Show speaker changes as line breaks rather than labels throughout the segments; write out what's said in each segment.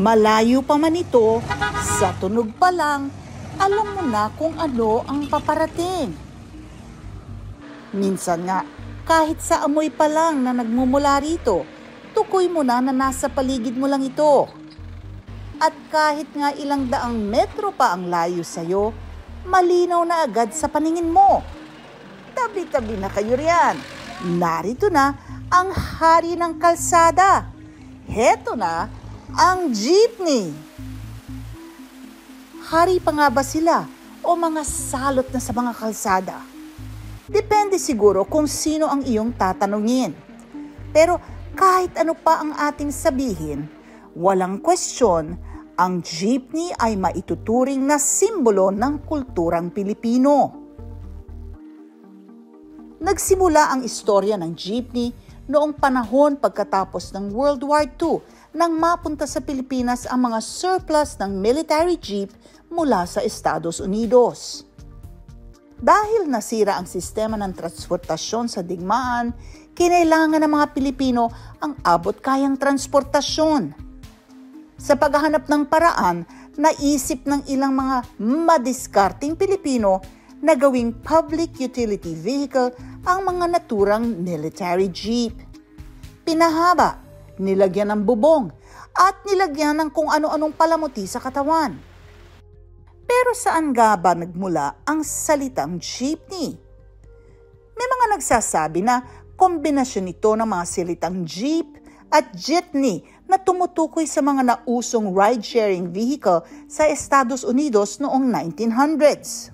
Malayo pa man ito, sa tunog pa lang, alam mo na kung ano ang paparating. Minsan nga, kahit sa amoy pa lang na nagmumula rito, tukoy mo na nasa paligid mo lang ito. At kahit nga ilang daang metro pa ang layo sa'yo, malinaw na agad sa paningin mo. Tabi-tabi na kayo riyan. Narito na ang hari ng kalsada. Heto na ang jeepney. Hari pa nga ba sila o mga salot na sa mga kalsada? Depende siguro kung sino ang iyong tatanungin. Pero kahit ano pa ang ating sabihin, walang kwestiyon, ang jeepney ay maituturing na simbolo ng kulturang Pilipino. Nagsimula ang istorya ng jeepney noong panahon pagkatapos ng World War II nang mapunta sa Pilipinas ang mga surplus ng military jeep mula sa Estados Unidos. Dahil nasira ang sistema ng transportasyon sa digmaan, kinailangan ng mga Pilipino ang abot-kayang transportasyon. Sa paghahanap ng paraan, naisip ng ilang mga madiskarting Pilipino na gawing public utility vehicle ang mga naturang military jeep. Pinahaba, nilagyan ng bubong, at nilagyan ng kung ano-anong palamuti sa katawan. Pero saan nga ba nagmula ang salitang jeepney? May mga nagsasabi na kombinasyon ito ng mga salitang jeep at jeepney na tumutukoy sa mga nausong ride-sharing vehicle sa Estados Unidos noong 1900s.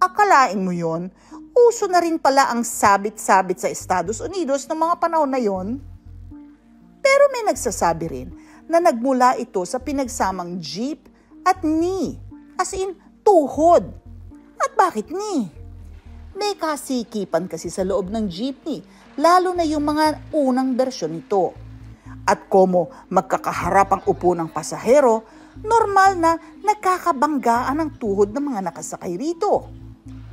Akalain mo yon, uso na rin pala ang sabit-sabit sa Estados Unidos noong mga panahon na yon? Pero may nagsasabi rin na nagmula ito sa pinagsamang jeep at knee, as in tuhod. At bakit knee? May kasikipan kasi sa loob ng jeepney, lalo na yung mga unang bersyon nito. At como magkakaharap ang upo ng pasahero, normal na nagkakabanggaan ang tuhod ng mga nakasakay rito.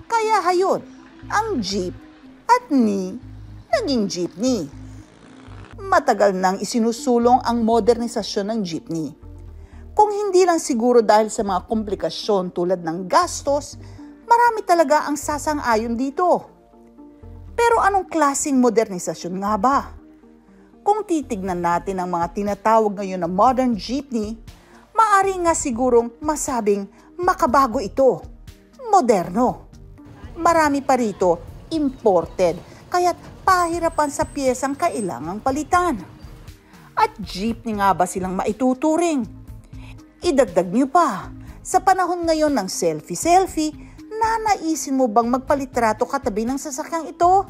Kaya hayon, ang jeep at knee naging jeepney. Matagal nang isinusulong ang modernisasyon ng jeepney. Kung hindi lang siguro dahil sa mga komplikasyon tulad ng gastos, marami talaga ang sasang-ayon dito. Pero anong klaseng modernisasyon nga ba? Kung titignan natin ang mga tinatawag ngayon na modern jeepney, maaari nga sigurong masabing makabago ito, moderno. Marami pa rito imported, kaya't pahirapan sa piyesang kailangang palitan. At jeepney nga ba silang maituturing? Idagdag niyo pa, sa panahon ngayon ng selfie-selfie, nanaisin mo bang magpalitrato katabi ng sasakyang ito?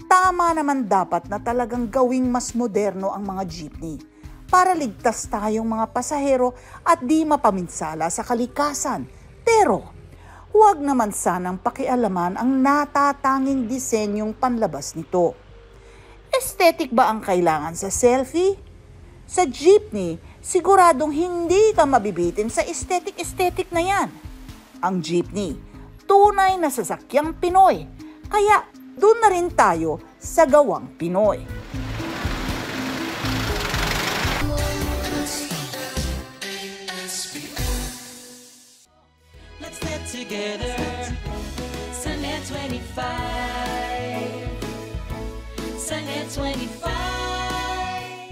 Tama naman dapat na talagang gawing mas moderno ang mga jeepney para ligtas tayong mga pasahero at di mapaminsala sa kalikasan. Pero huwag naman sanang pakialaman ang natatanging disenyong panlabas nito. Aesthetic ba ang kailangan sa selfie? Sa jeepney, siguradong hindi ka mabibitin sa aesthetic na yan. Ang jeepney, tunay na sasakyang Pinoy, kaya doon na rin tayo sa gawang Pinoy.
Let's get together, Sunday 25, Sunday 25.